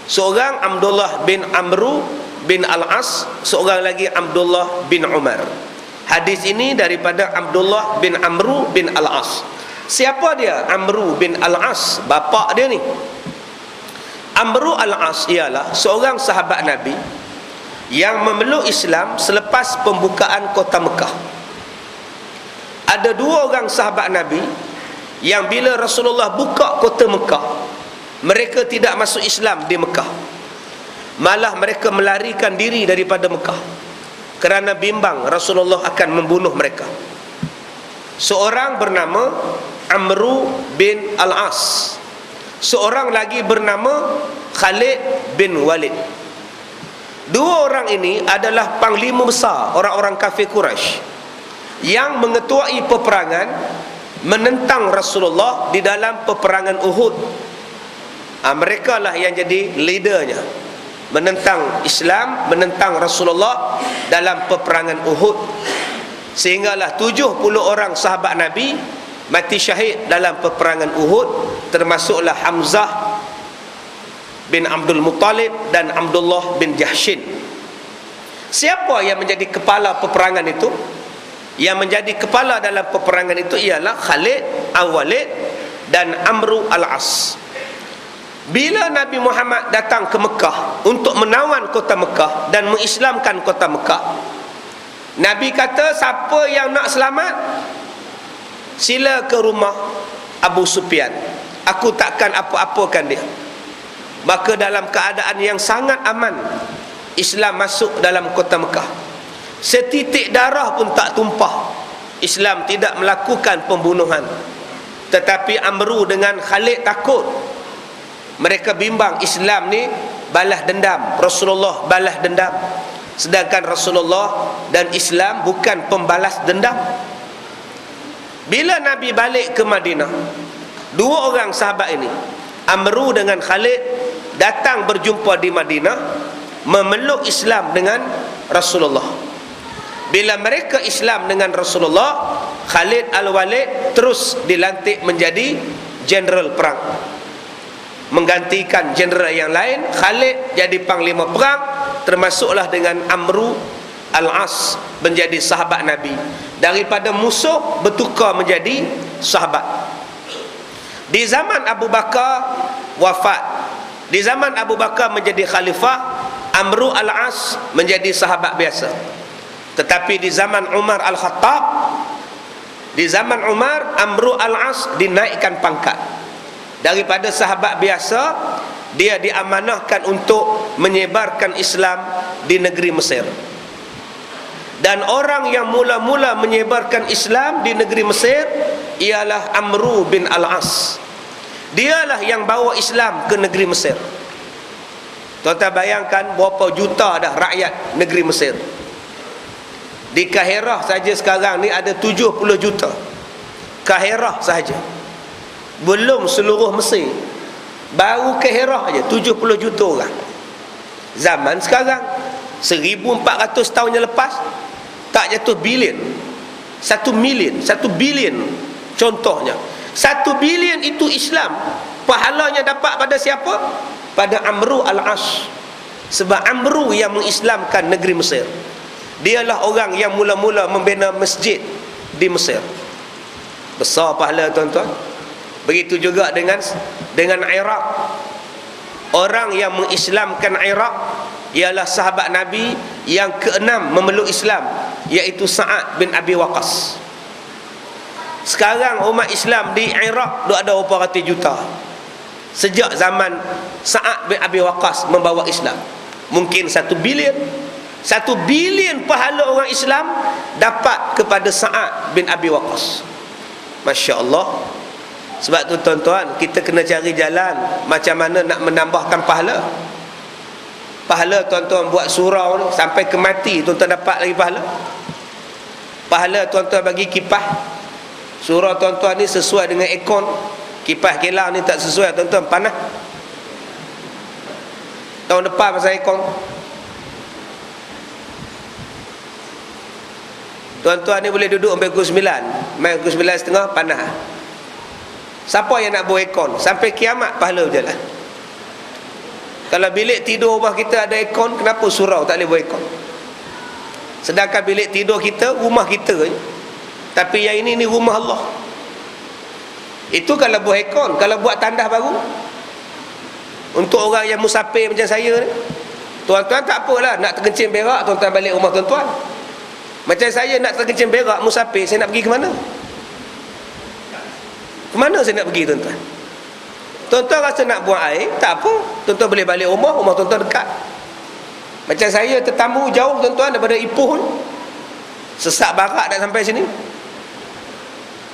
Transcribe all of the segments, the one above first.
seorang Abdullah bin Amru bin Al-As, seorang lagi Abdullah bin Umar. Hadis ini daripada Abdullah bin Amru bin Al-As. Siapa dia Amru bin Al-As? Bapa dia ni. Amru Al-As ialah seorang sahabat Nabi yang memeluk Islam selepas pembukaan kota Mekah. Ada dua orang sahabat Nabi yang bila Rasulullah buka kota Mekah, mereka tidak masuk Islam di Mekah. Malah mereka melarikan diri daripada Mekah kerana bimbang Rasulullah akan membunuh mereka. Seorang bernama Amru bin Al-As, seorang lagi bernama Khalid bin Walid. Dua orang ini adalah panglima besar orang-orang kafir Quraisy yang mengetuai peperangan menentang Rasulullah di dalam peperangan Uhud. Mereka lah yang jadi leadernya, menentang Islam, menentang Rasulullah dalam peperangan Uhud. Sehinggalah 70 orang sahabat Nabi mati syahid dalam peperangan Uhud, termasuklah Hamzah bin Abdul Muttalib dan Abdullah bin Jahshin. Siapa yang menjadi kepala peperangan itu? Yang menjadi kepala dalam peperangan itu ialah Khalid Al-Walid dan Amru Al-As. Bila Nabi Muhammad datang ke Mekah untuk menawan kota Mekah dan mengislamkan kota Mekah, Nabi kata, siapa yang nak selamat, sila ke rumah Abu Sufyan, aku takkan apa-apakan dia. Maka dalam keadaan yang sangat aman, Islam masuk dalam kota Mekah. Setitik darah pun tak tumpah. Islam tidak melakukan pembunuhan. Tetapi Amru dengan Khalid takut. Mereka bimbang Islam ni balas dendam, Rasulullah balas dendam. Sedangkan Rasulullah dan Islam bukan pembalas dendam. Bila Nabi balik ke Madinah, dua orang sahabat ini, Amru dengan Khalid, datang berjumpa di Madinah, memeluk Islam dengan Rasulullah. Bila mereka Islam dengan Rasulullah, Khalid Al-Walid terus dilantik menjadi jeneral perang, menggantikan jeneral yang lain. Khalid jadi panglima perang, termasuklah dengan Amru Al-As menjadi sahabat Nabi. Daripada musuh bertukar menjadi sahabat. Di zaman Abu Bakar wafat, di zaman Abu Bakar menjadi khalifah, Amru Al-As menjadi sahabat biasa. Tetapi di zaman Umar Al-Khattab, di zaman Umar, Amru Al-As dinaikkan pangkat. Daripada sahabat biasa, dia diamanahkan untuk menyebarkan Islam di negeri Mesir. Dan orang yang mula-mula menyebarkan Islam di negeri Mesir ialah Amru bin Al-As. Dialah yang bawa Islam ke negeri Mesir. Tuan-tuan bayangkan berapa juta dah rakyat negeri Mesir. Di Kahirah saja sekarang ni ada 70 juta. Kahirah saja, belum seluruh Mesir. Baru Kahirah aja 70 juta orang. Zaman sekarang 1400 tahun yang lepas tak jatuh bilion. 1 million, 1 billion contohnya. 1 billion itu Islam. Pahalanya dapat pada siapa? Pada Amru Al-As. Sebab Amru yang mengislamkan negeri Mesir. Dialah orang yang mula-mula membina masjid di Mesir. Besar pahala tuan-tuan. Begitu juga dengan Iraq. Orang yang mengislamkan Iraq ialah sahabat Nabi yang keenam memeluk Islam, iaitu Sa'ad bin Abi Waqqas. Sekarang umat Islam di Iraq ada berapa ratus juta. Sejak zaman Sa'ad bin Abi Waqqas membawa Islam, mungkin 1 billion. 1 billion pahala orang Islam dapat kepada Sa'ad bin Abi Waqqas. Masya Allah. Sebab tu tuan-tuan, kita kena cari jalan macam mana nak menambahkan pahala. Pahala tuan-tuan buat surau ni sampai ke mati, tuan-tuan dapat lagi pahala. Pahala tuan-tuan bagi kipas. Surau tuan-tuan ni sesuai dengan ekon. Kipas kilang ni tak sesuai, tuan-tuan panas. Tahun depan pasal ekon. Tuan-tuan ni boleh duduk sampai pukul 9, main pukul 9.30 panas. Siapa yang nak buat ekon? Sampai kiamat pahala berjalan. Kalau bilik tidur rumah kita ada aircon, kenapa surau tak boleh buat aircon? Sedangkan bilik tidur kita, rumah kita je. Tapi yang ini rumah Allah. Itu kalau buat aircon. Kalau buat tandas baru, untuk orang yang musafir macam saya ni, tuan-tuan tak apalah, nak terkencing berak, tuan-tuan balik rumah tuan-tuan. Macam saya nak terkencing berak, musafir, saya nak pergi ke mana? Ke mana saya nak pergi, tuan-tuan? Tuan-tuan rasa nak buang air, tak apa, tuan-tuan boleh balik rumah tuan-tuan dekat. Macam saya tetamu jauh, tuan-tuan, daripada Ipoh ni, sesak barak dah sampai sini.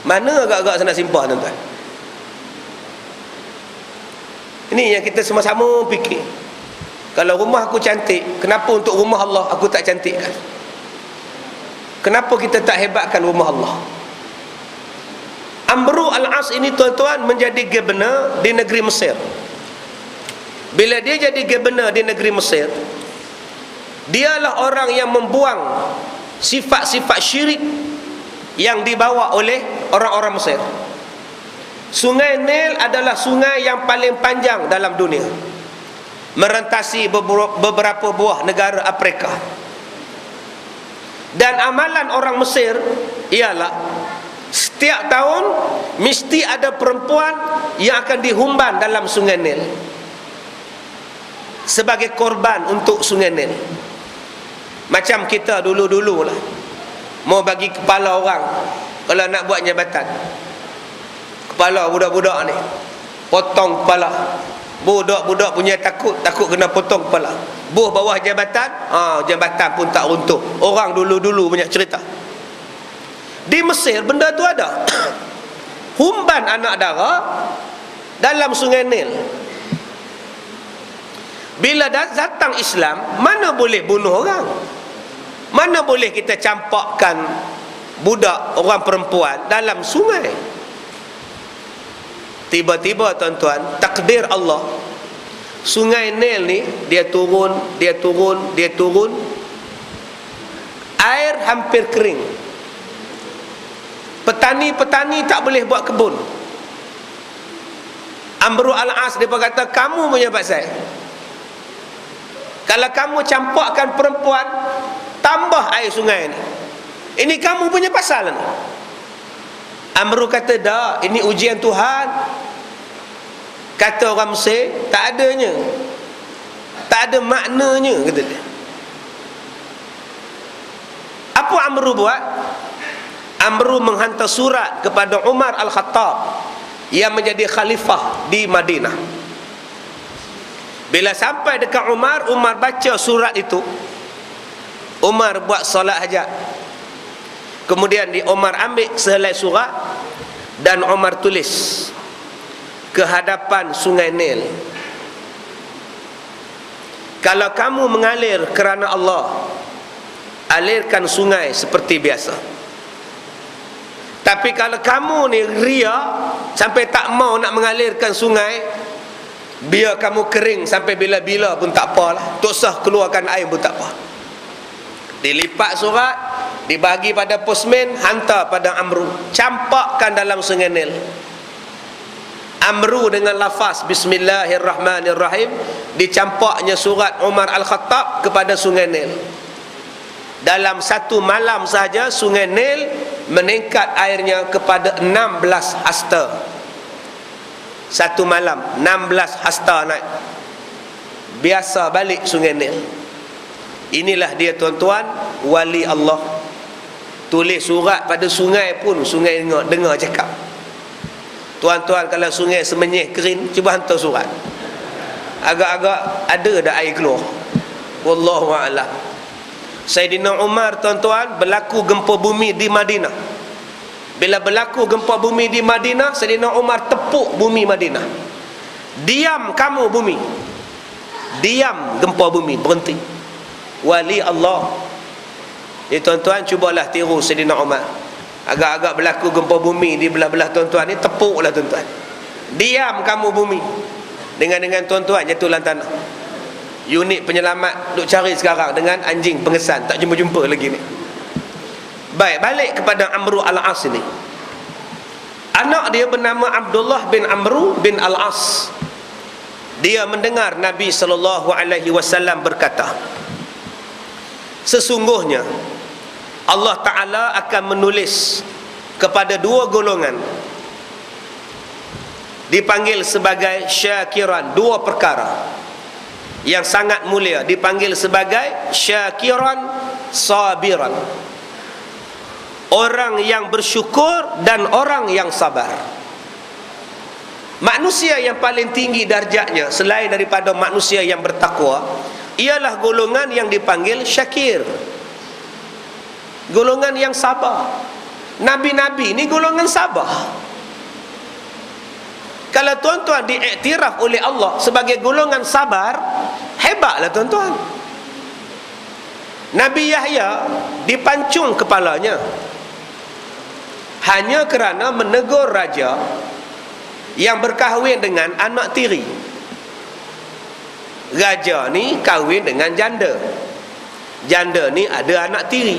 Mana agak-agak saya nak simpah, tuan-tuan? Ini yang kita sama-sama fikir. Kalau rumah aku cantik, kenapa untuk rumah Allah aku tak cantikkan? Kenapa kita tak hebatkan rumah Allah? Amru al-As ini, tuan-tuan, menjadi gubernur di negeri Mesir. Bila dia jadi gubernur di negeri Mesir, dialah orang yang membuang sifat-sifat syirik yang dibawa oleh orang-orang Mesir. Sungai Nil adalah sungai yang paling panjang dalam dunia, merentasi beberapa buah negara Afrika. Dan amalan orang Mesir ialah setiap tahun mesti ada perempuan yang akan dihumban dalam sungai Nil sebagai korban untuk sungai Nil. Macam kita dulu-dulu lah, mau bagi kepala orang, kalau nak buat jabatan, kepala budak-budak ni potong kepala. Budak-budak punya takut kena potong kepala. Bawah jabatan, jabatan pun tak runtuh. Orang dulu-dulu banyak cerita. Di Mesir benda tu ada. Humban anak dara dalam sungai Nil. Bila datang Islam, mana boleh bunuh orang, mana boleh kita campakkan budak orang perempuan dalam sungai. Tiba-tiba, tuan-tuan, takdir Allah, sungai Nil ni dia turun, air hampir kering. Petani-petani tak boleh buat kebun. Amru al-As dia berkata, kamu punya pasal. Kalau kamu campakkan perempuan, tambah air sungai ni, ini kamu punya pasal ni. Amru kata, dah, ini ujian Tuhan. Kata orang Mesir, tak adanya, tak ada maknanya, kata dia. Apa Amru buat? Amru menghantar surat kepada Umar Al-Khattab yang menjadi khalifah di Madinah. Bila sampai dekat Umar, Umar baca surat itu. Umar buat solat hajat. Kemudian Umar ambil sehelai surat dan Umar tulis ke hadapan sungai Nil, kalau kamu mengalir kerana Allah, alirkan sungai seperti biasa. Tapi kalau kamu ni ria sampai tak mau nak mengalirkan sungai, biar kamu kering sampai bila-bila pun tak apalah, tak usah keluarkan air pun tak apa. Dilipat surat, dibagi pada postman, hantar pada Amru, campakkan dalam sungai Nil. Amru dengan lafaz Bismillahirrahmanirrahim, dicampaknya surat Umar Al-Khattab kepada sungai Nil. Dalam satu malam sahaja sungai Nil meningkat airnya kepada 16 hasta. Satu malam 16 hasta naik. Biasa balik sungai Nil. Inilah dia, tuan-tuan, wali Allah. Tulis surat pada sungai pun sungai dengar cakap. Tuan-tuan, kalau sungai Semenyih kering, cuba hantar surat, agak-agak ada dah air keluar. Wallahu a'lam. Sayyidina Umar, tuan-tuan, berlaku gempa bumi di Madinah. Bila berlaku gempa bumi di Madinah, Sayyidina Umar tepuk bumi Madinah. Diam kamu bumi, diam gempa bumi, berhenti. Wali Allah. Tuan-tuan, cubalah tiru Sayyidina Umar. Agak-agak berlaku gempa bumi di belah-belah tuan-tuan ni, tepuklah tuan-tuan. Diam kamu bumi. Dengan tuan-tuan jatuh dalam tanah. Unit penyelamat duk cari sekarang dengan anjing pengesan, tak jumpa-jumpa lagi ni. Baik, balik kepada Amru al-As ni. Anak dia bernama Abdullah bin Amru bin al-As. dia mendengar Nabi SAW berkata, sesungguhnya Allah Ta'ala akan menulis kepada dua golongan, dipanggil sebagai syakiran, dua perkara yang sangat mulia, dipanggil sebagai syakiran sabiran, orang yang bersyukur dan orang yang sabar. Manusia yang paling tinggi darjatnya selain daripada manusia yang bertakwa ialah golongan yang dipanggil syakir, golongan yang sabar. Nabi-nabi ni golongan sabar. Kalau tuan-tuan diiktiraf oleh Allah sebagai golongan sabar, hebatlah tuan-tuan. Nabi Yahya dipancung kepalanya hanya kerana menegur raja yang berkahwin dengan anak tiri. Raja ni kahwin dengan janda. Janda ni ada anak tiri.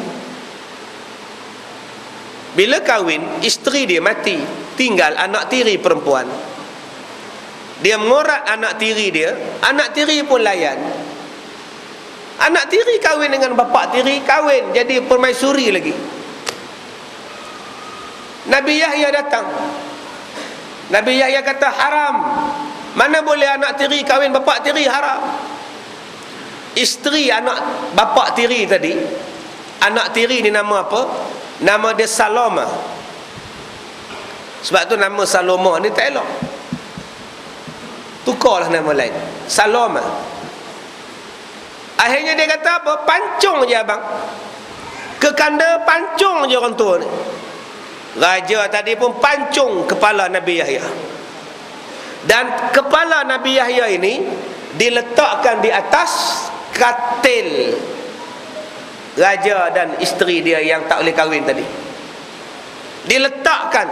Bila kahwin, isteri dia mati, tinggal anak tiri perempuan. Dia mengorat anak tiri dia, anak tiri pun layan. Anak tiri kahwin dengan bapa tiri, kahwin jadi permaisuri lagi. Nabi Yahya datang. Nabi Yahya kata haram. Mana boleh anak tiri kahwin bapa tiri, haram. Isteri anak bapa tiri tadi, anak tiri ni nama apa? Nama dia Saloma. Sebab tu nama Saloma ni tak elok, tukarlah nama lain, Saloma. Akhirnya dia kata apa? Pancung je abang. Kekanda pancung je orang tua ni. Raja tadi pun pancung kepala Nabi Yahya. Dan kepala Nabi Yahya ini diletakkan di atas katil raja dan isteri dia yang tak boleh kahwin tadi. Diletakkan.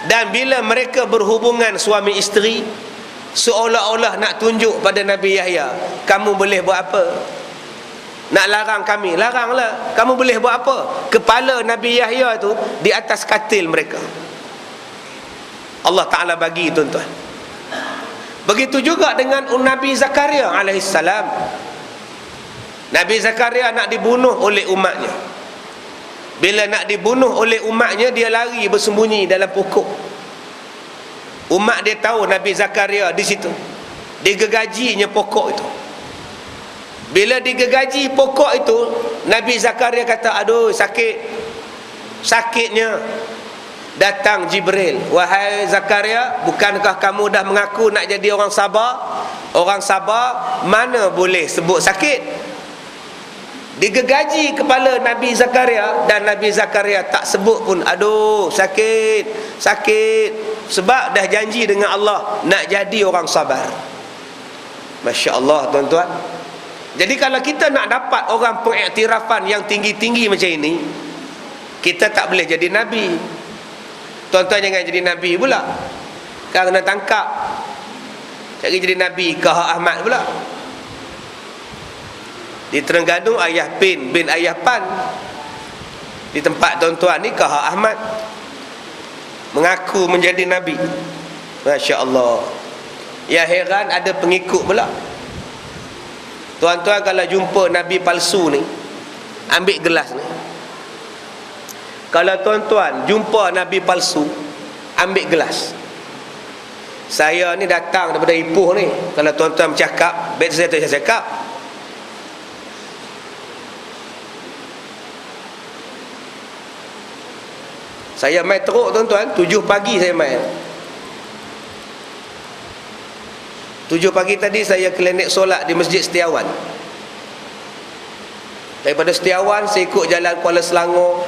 Dan bila mereka berhubungan suami isteri, seolah-olah nak tunjuk pada Nabi Yahya, kamu boleh buat apa? Nak larang kami, laranglah. Kamu boleh buat apa? Kepala Nabi Yahya tu di atas katil mereka. Allah Ta'ala bagi tuan-tuan. Begitu juga dengan Nabi Zakaria alaihissalam. Nabi Zakaria nak dibunuh oleh umatnya. Bila nak dibunuh oleh umatnya, dia lari bersembunyi dalam pokok. Umat dia tahu Nabi Zakaria di situ. Digegajinya pokok itu. Bila digegaji pokok itu, Nabi Zakaria kata, aduh sakit, sakitnya. Datang Jibril, wahai Zakaria, bukankah kamu dah mengaku nak jadi orang sabar? Orang sabar mana boleh sebut sakit? Digegaji kepala Nabi Zakaria, dan Nabi Zakaria tak sebut pun aduh sakit, sakit, sebab dah janji dengan Allah nak jadi orang sabar. Masya Allah tuan-tuan. Jadi kalau kita nak dapat orang pengiktirafan yang tinggi-tinggi macam ini, kita tak boleh jadi Nabi. Tuan-tuan jangan jadi Nabi pula, kan kena tangkap. Cari jadi Nabi ke Hak Ahmad pula. Di Terengganu ayah bin ayah pan. Di tempat tuan-tuan ni ke Hak Ahmad, mengaku menjadi Nabi. Masya Allah. Ya heran ada pengikut pula. Tuan-tuan kalau jumpa Nabi palsu ni, ambil gelas ni. Kalau tuan-tuan jumpa Nabi palsu, ambil gelas. Saya ni datang daripada Ipoh ni. Kalau tuan-tuan bercakap, baik saya tak cakap. Saya main teruk tuan-tuan, 7 pagi saya main. 7 pagi tadi saya klinik solat di Masjid Setiawan. Daripada Setiawan saya ikut jalan Kuala Selangor,